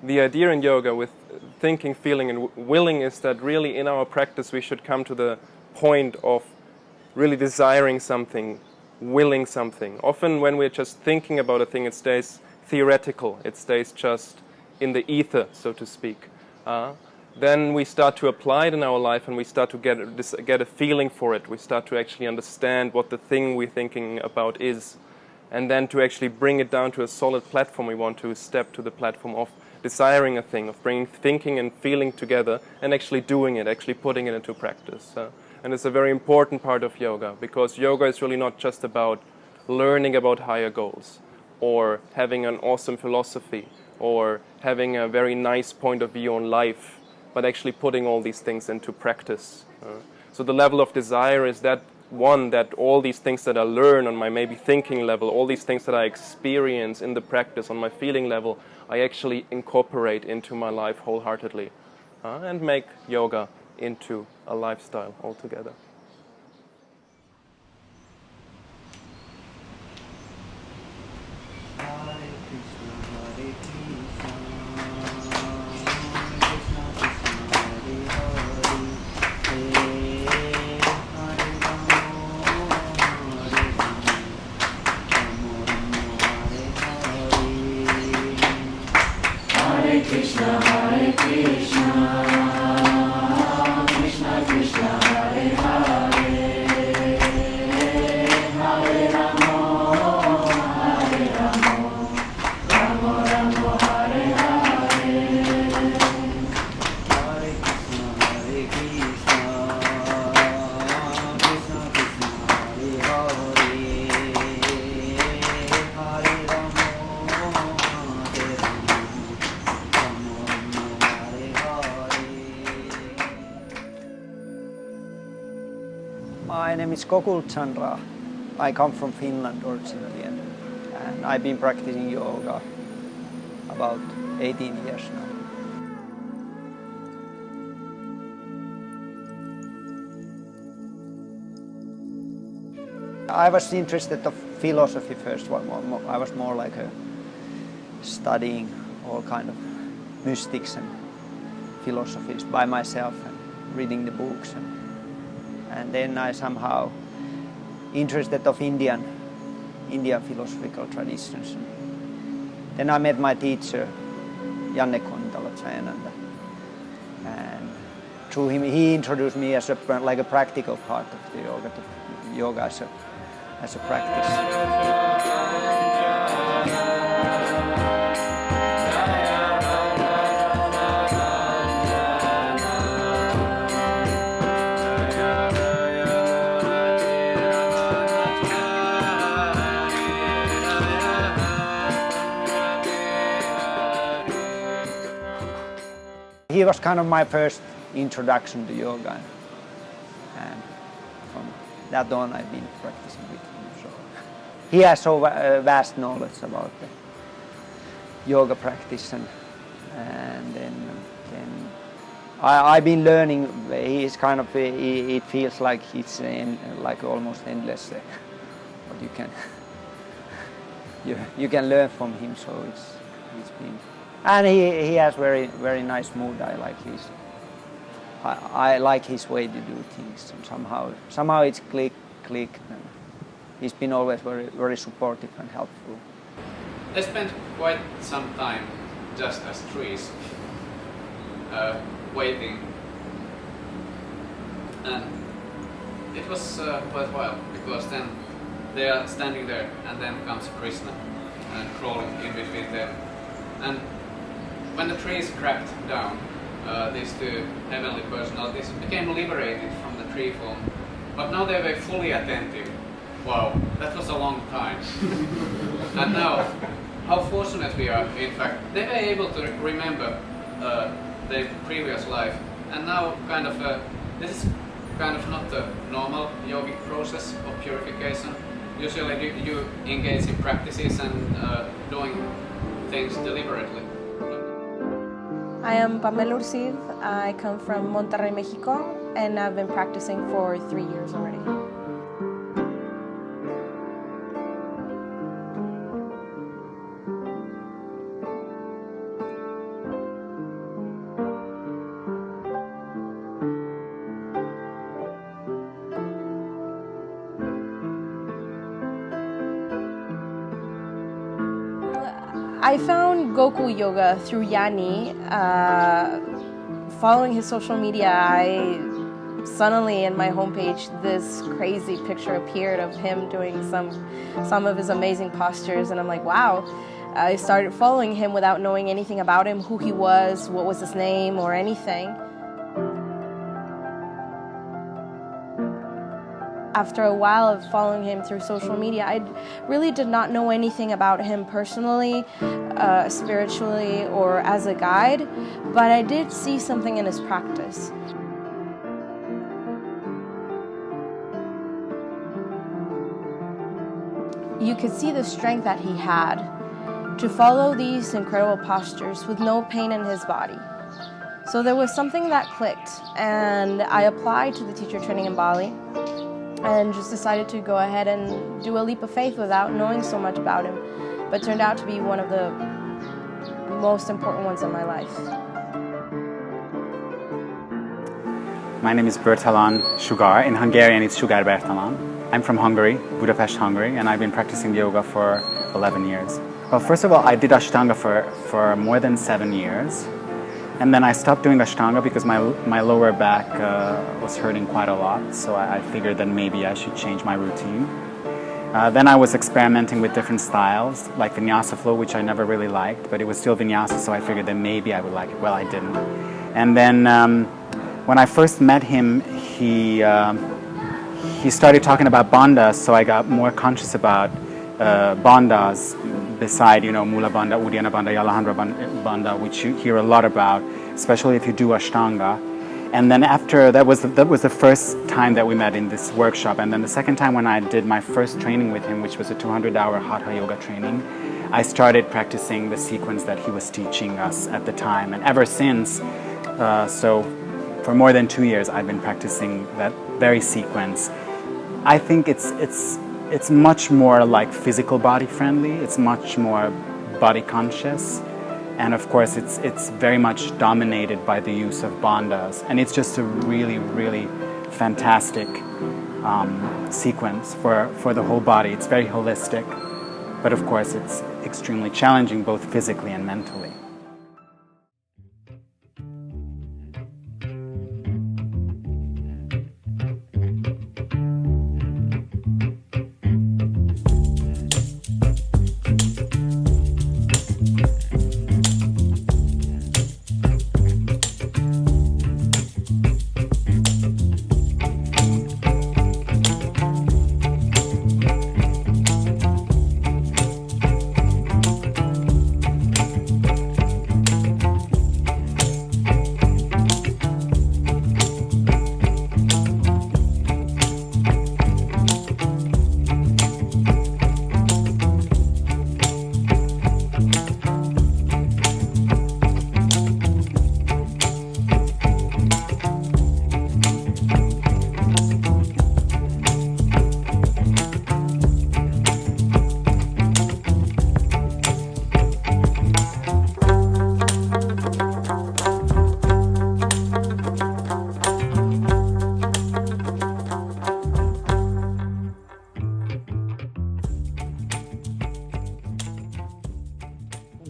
the idea in yoga with thinking, feeling, and willing is that really in our practice we should come to the point of really desiring something, willing something. Often when we're just thinking about a thing, it stays theoretical, it stays just in the ether, so to speak. Then we start to apply it in our life and we start to get a feeling for it. We start to actually understand what the thing we're thinking about is. And then to actually bring it down to a solid platform, we want to step to the platform of desiring a thing, of bringing thinking and feeling together and actually doing it, actually putting it into practice. And it's a very important part of yoga, because yoga is really not just about learning about higher goals or having an awesome philosophy or having a very nice point of view on life, but actually putting all these things into practice. So the level of desire is that one, that all these things that I learn on my maybe thinking level, all these things that I experience in the practice on my feeling level, I actually incorporate into my life wholeheartedly and make yoga into a lifestyle altogether. Krishna, Hare Krishna, Krishna Krishna, Hare Hare, Hare Ramo, Hare Ramo, Ramo Ramo, Hare Hare, Hare Krishna, Krishna Krishna, Hare Hare, Hare Ramo, Hare My name is Gokul Chandra. I come from Finland originally, and I've been practicing yoga about 18 years now. I was interested in philosophy first. I was more like studying all kind of mystics and philosophies by myself and reading the books. And then I somehow interested of Indian philosophical traditions. Then I met my teacher, Janani, and through him he introduced me as like a practical part of the yoga as a practice. He was kind of my first introduction to yoga, and from that on I've been practicing with him. So he has so vast knowledge about the yoga practice, and then I've been learning. He's kind of it feels like it's like almost endless. But you can learn from him. So it's been. And he has very nice mood. I like his way to do things. And somehow it's clicked. And he's been always very supportive and helpful. I spent quite some time just as trees, waiting, and it was quite a while, because then they are standing there, and then comes Krishna and crawling in between them, and when the trees cracked down, these two heavenly personalities became liberated from the tree form, but now they were fully attentive. Wow, that was a long time. And now, how fortunate we are, in fact. They were able to remember their previous life, and now this is kind of not the normal yogic process of purification. Usually you engage in practices and doing things deliberately. I am Pamela Urcid. I come from Monterrey, Mexico, and I've been practicing for 3 years already. I found Gokul Yoga through Janani. Following his social media, suddenly in my homepage this crazy picture appeared of him doing some of his amazing postures, and I'm like, wow. I started following him without knowing anything about him, who he was, what was his name, or anything. After a while of following him through social media, I really did not know anything about him personally, spiritually, or as a guide, but I did see something in his practice. You could see the strength that he had to follow these incredible postures with no pain in his body. So there was something that clicked, and I applied to the teacher training in Bali and just decided to go ahead and do a leap of faith without knowing so much about him, but turned out to be one of the most important ones in my life. My name is Bertalan Sugar. In Hungarian, it's Sugar Bertalan. I'm from Hungary, Budapest, Hungary, and I've been practicing yoga for 11 years. Well, first of all, I did Ashtanga for more than 7 years. And then I stopped doing Ashtanga because my lower back was hurting quite a lot. So I figured that maybe I should change my routine. Then I was experimenting with different styles, like Vinyasa flow, which I never really liked, but it was still Vinyasa, so I figured that maybe I would like it. Well, I didn't. And then when I first met him, he started talking about bandhas, so I got more conscious about bandhas beside, Mula Bandha, Uddiyana Bandha, Yalahandra Bandha, which you hear a lot about, especially if you do Ashtanga. And then after, that was the first time that we met in this workshop. And then the second time when I did my first training with him, which was a 200-hour Hatha Yoga training, I started practicing the sequence that he was teaching us at the time. And ever since, so for more than 2 years, I've been practicing that very sequence. I think it's much more like physical body friendly. It's much more body conscious, and of course it's very much dominated by the use of bandhas. And it's just a really, really fantastic sequence for the whole body. It's very holistic, but of course it's extremely challenging both physically and mentally.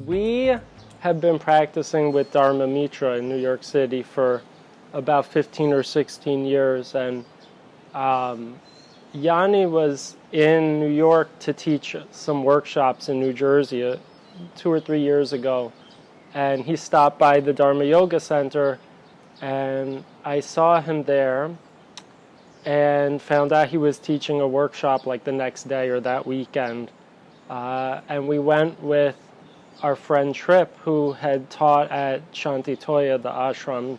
We have been practicing with Dharma Mitra in New York City for about 15 or 16 years, and Janani was in New York to teach some workshops in New Jersey 2 or 3 years ago, and he stopped by the Dharma Yoga Center, and I saw him there and found out he was teaching a workshop like the next day or that weekend, and we went with our friend Tripp, who had taught at Shanti Toya, the ashram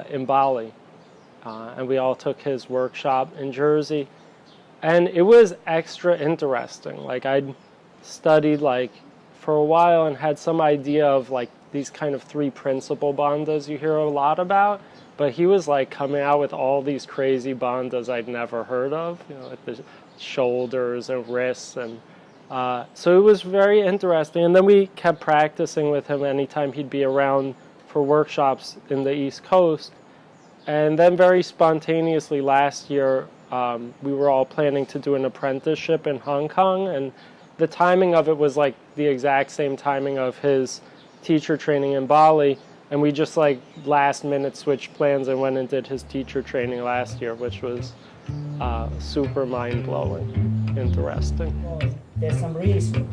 in Bali. And we all took his workshop in Jersey. And it was extra interesting. Like, I'd studied for a while and had some idea of these kind of 3 principal bandhas you hear a lot about. But he was coming out with all these crazy bandhas I'd never heard of, like the shoulders and wrists, and so it was very interesting. And then we kept practicing with him anytime he'd be around for workshops in the East Coast. And then very spontaneously last year, we were all planning to do an apprenticeship in Hong Kong, and the timing of it was like the exact same timing of his teacher training in Bali, and we just like last minute switched plans and went and did his teacher training last year, which was super mind-blowing, interesting. There's some reason.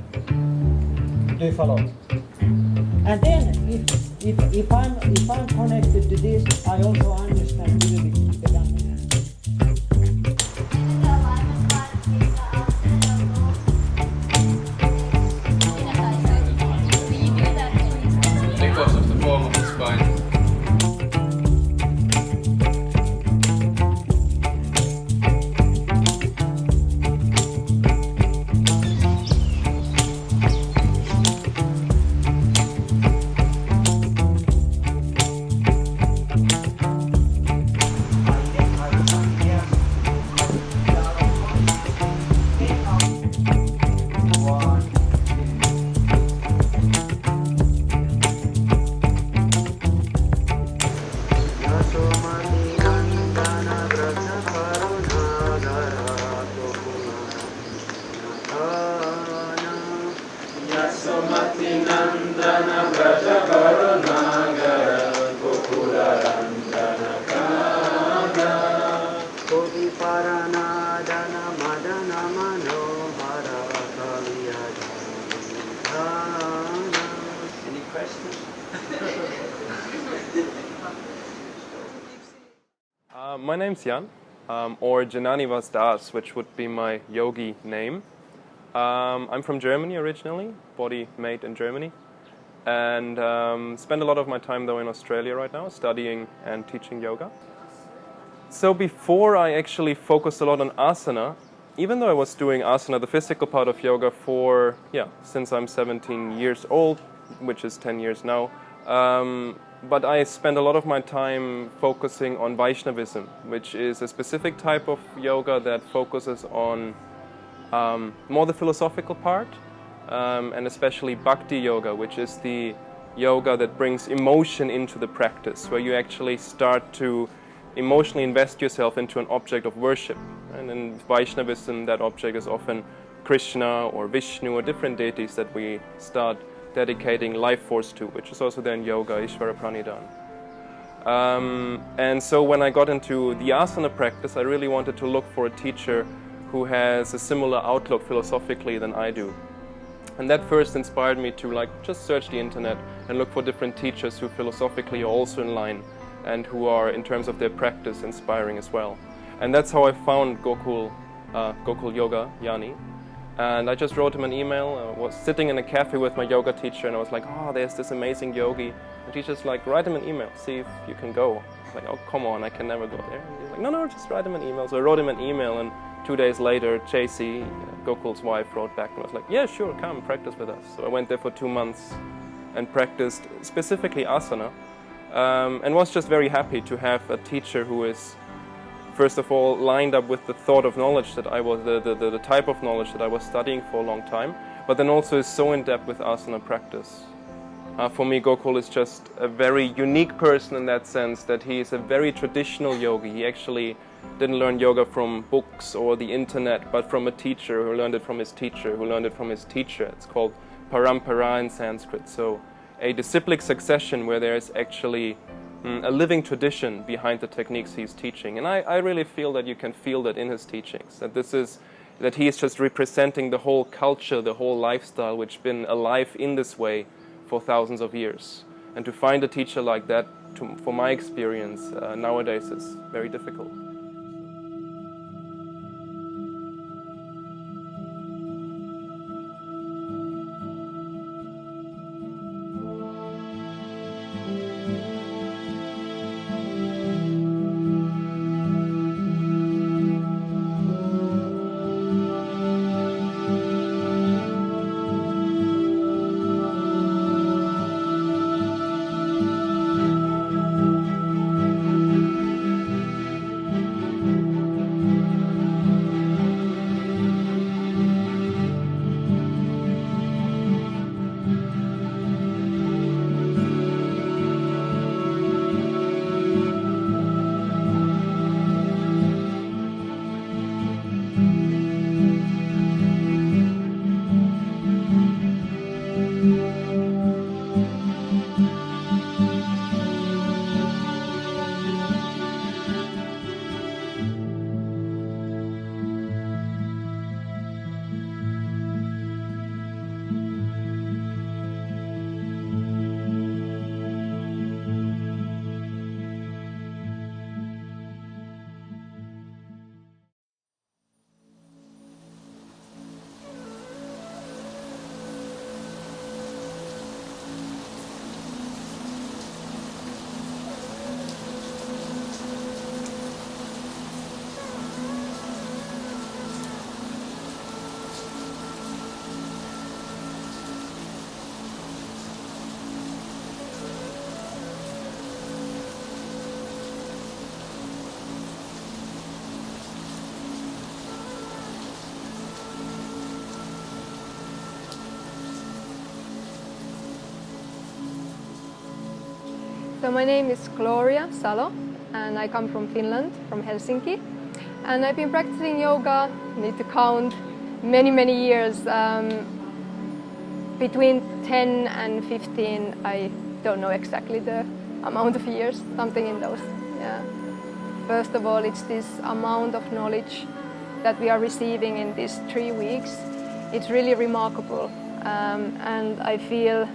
Do you follow? And then if I'm connected to this, I also understand a little bit the language. Because of the form of the spine. Any questions? My name's Jan, or Janani Vasdas, which would be my yogi name. I'm from Germany originally, body made in Germany, and spend a lot of my time though in Australia right now, studying and teaching yoga. So before I actually focused a lot on asana, even though I was doing asana, the physical part of yoga since I'm 17 years old, which is 10 years now, but I spend a lot of my time focusing on Vaishnavism, which is a specific type of yoga that focuses on more the philosophical part, and especially bhakti yoga, which is the yoga that brings emotion into the practice, where you actually start to emotionally invest yourself into an object of worship. And in Vaishnavism, that object is often Krishna or Vishnu or different deities that we start dedicating life force to, which is also then yoga, Ishvara Pranidhan. And so when I got into the asana practice, I really wanted to look for a teacher who has a similar outlook philosophically than I do. And that first inspired me to just search the internet and look for different teachers who philosophically are also in line and who are, in terms of their practice, inspiring as well. And that's how I found Gokul Yoga, Yanni. And I just wrote him an email. I was sitting in a cafe with my yoga teacher, and I was like, oh, there's this amazing yogi. And he's just like, write him an email, see if you can go. I was like, oh, come on, I can never go there. And he's like, no, just write him an email. So I wrote him an email, and 2 days later, JC, Gokul's wife, wrote back and was like, yeah, sure, come practice with us. So I went there for 2 months and practiced specifically asana, and was just very happy to have a teacher who is, first of all, lined up with the thought of knowledge that I was, the type of knowledge that I was studying for a long time, but then also is so in depth with asana practice. For me, Gokul is just a very unique person in that sense that he is a very traditional yogi. He actually didn't learn yoga from books or the internet, but from a teacher who learned it from his teacher, who learned it from his teacher. It's called parampara in Sanskrit. So a disciplic succession where there is actually a living tradition behind the techniques he's teaching. And I really feel that you can feel that in his teachings, that he is just representing the whole culture, the whole lifestyle, which has been alive in this way for thousands of years. And to find a teacher like that, for my experience, nowadays is very difficult. So my name is Gloria Salo and I come from Finland, from Helsinki. And I've been practicing yoga, need to count, many years. Between 10 and 15, I don't know exactly the amount of years, something in those. Yeah. First of all, it's this amount of knowledge that we are receiving in these 3 weeks. It's really remarkable, and I feel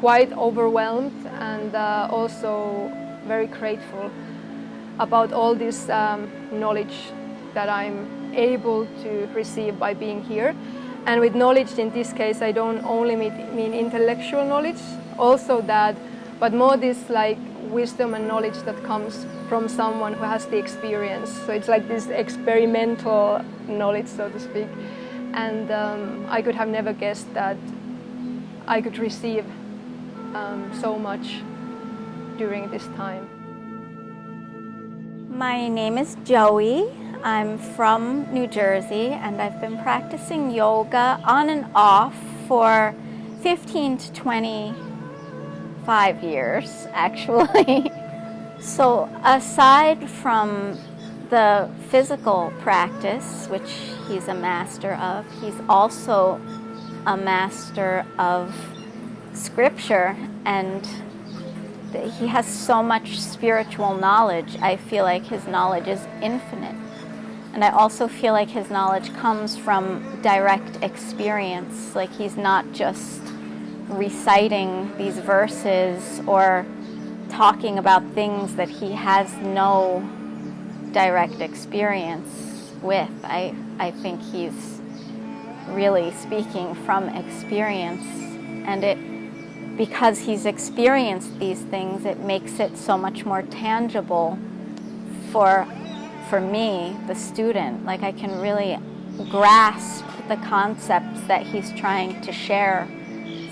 quite overwhelmed and also very grateful about all this knowledge that I'm able to receive by being here. And with knowledge in this case, I don't only mean intellectual knowledge, also that, but more this like wisdom and knowledge that comes from someone who has the experience. So it's like this experimental knowledge, so to speak. And I could have never guessed that I could receive so much during this time. My name is Joey. I'm from New Jersey and I've been practicing yoga on and off for 15 to 25 years, actually. So aside from the physical practice, which he's a master of, he's also a master of scripture, and he has so much spiritual knowledge. I feel like his knowledge is infinite. And I also feel like his knowledge comes from direct experience. Like he's not just reciting these verses or talking about things that he has no direct experience with. I think he's really speaking from experience. And because he's experienced these things, it makes it so much more tangible for me, the student. Like I can really grasp the concepts that he's trying to share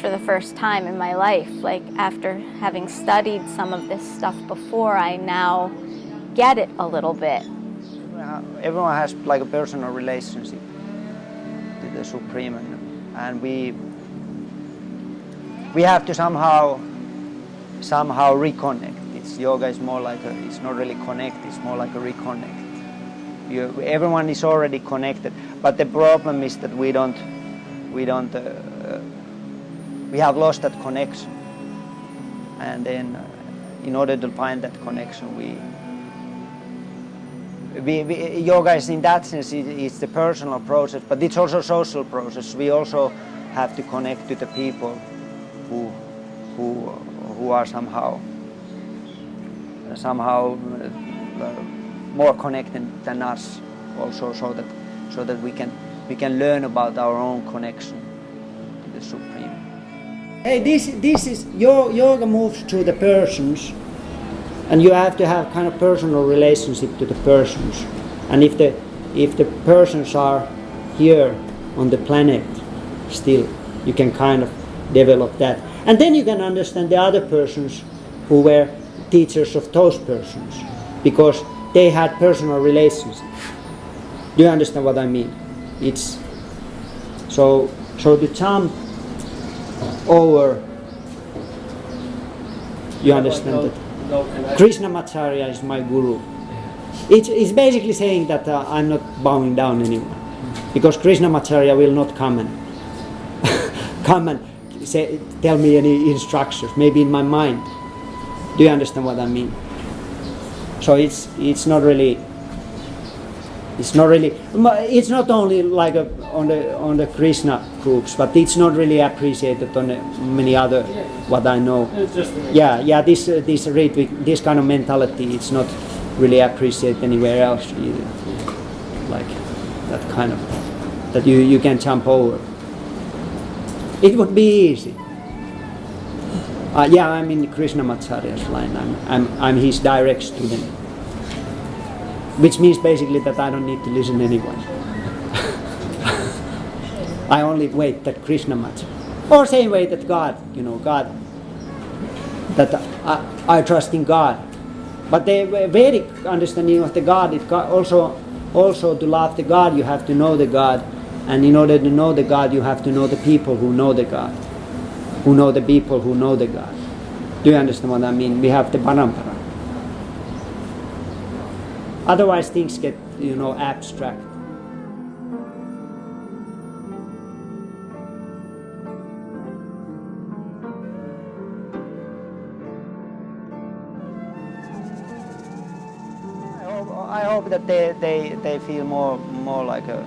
for the first time in my life. Like after having studied some of this stuff before, I now get it a little bit. Everyone has like a personal relationship to the Supreme, and we have to somehow reconnect. Yoga is more like it's not really connect, it's more like a reconnect. Everyone is already connected, but the problem is that we have lost that connection. And then in order to find that connection, yoga is in that sense, it's the personal process, but it's also a social process. We also have to connect to the people who are somehow more connected than us, also, so that we can learn about our own connection to the Supreme. Hey, this is yoga moves to the persons, and you have to have kind of personal relationship to the persons. And if the persons are here on the planet still, you can kind of develop that, and then you can understand the other persons who were teachers of those persons, because they had personal relations. Do you understand what I mean? It's so to jump over, you understand that Krishna Macharya is my guru. It's basically saying that I'm not bowing down anyone, because Krishna Macharya will not come and tell me any instructions, maybe in my mind. Do you understand what I mean? So it's not only like on the Krishna groups, but it's not really appreciated on many other, what I know. This kind of mentality, it's not really appreciated anywhere else either. Like that kind of, that you can jump over. It would be easy. I'm in Krishna Macharya's line. I'm his direct student, which means basically that I don't need to listen to anyone. I only wait that Krishna Macharya, or same way that God, God. That I trust in God, but the Vedic understanding of the God, it also to love the God, you have to know the God, and in order to know the God, you have to know the people who know the God, who know the people who know the God. Do you understand what I mean? We have the parampara. Otherwise things get, abstract. I hope that they feel more like a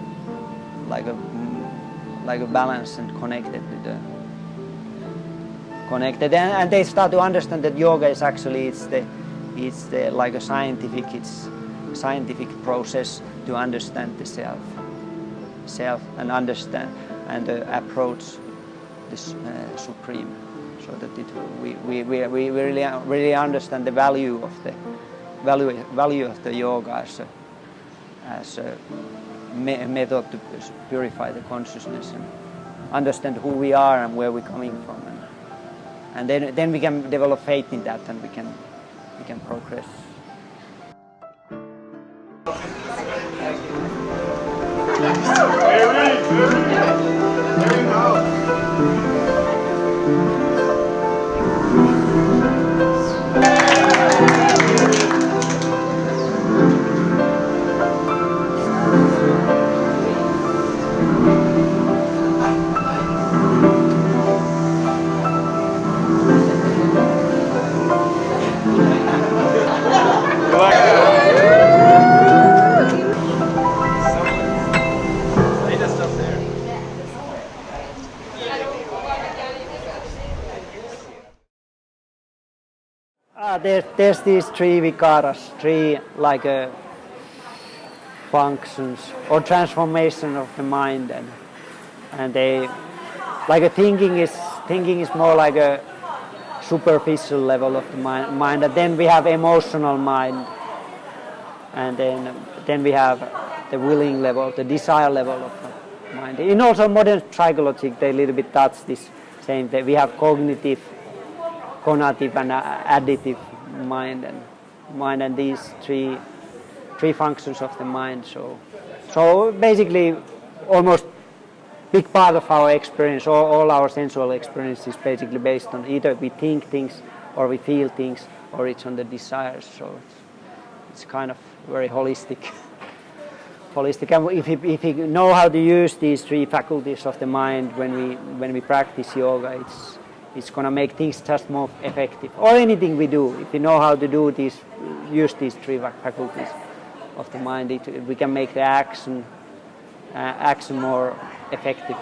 balanced and connected and they start to understand that yoga is actually it's like a scientific process to understand the self and understand and approach this supreme, so that we really understand the value of the yoga as a method to purify the consciousness and understand who we are and where we're coming from, and then we can develop faith in that, and we can progress. There's these three vikaras, three like functions or transformation of the mind, and they like thinking is more like a superficial level of the mind, and then we have emotional mind, and then we have the willing level, the desire level of the mind. In also modern psychology, they a little bit touch this same thing. We have cognitive, conative, and additive mind, and these three functions of the mind. So basically, almost big part of our experience, all our sensual experience is basically based on either we think things, or we feel things, or it's on the desires. So it's kind of very holistic. And if we know how to use these three faculties of the mind when we practice yoga, it's going to make things just more effective. Or anything we do, if we know how to do this, use these three faculties of the mind, we can make the action more effective.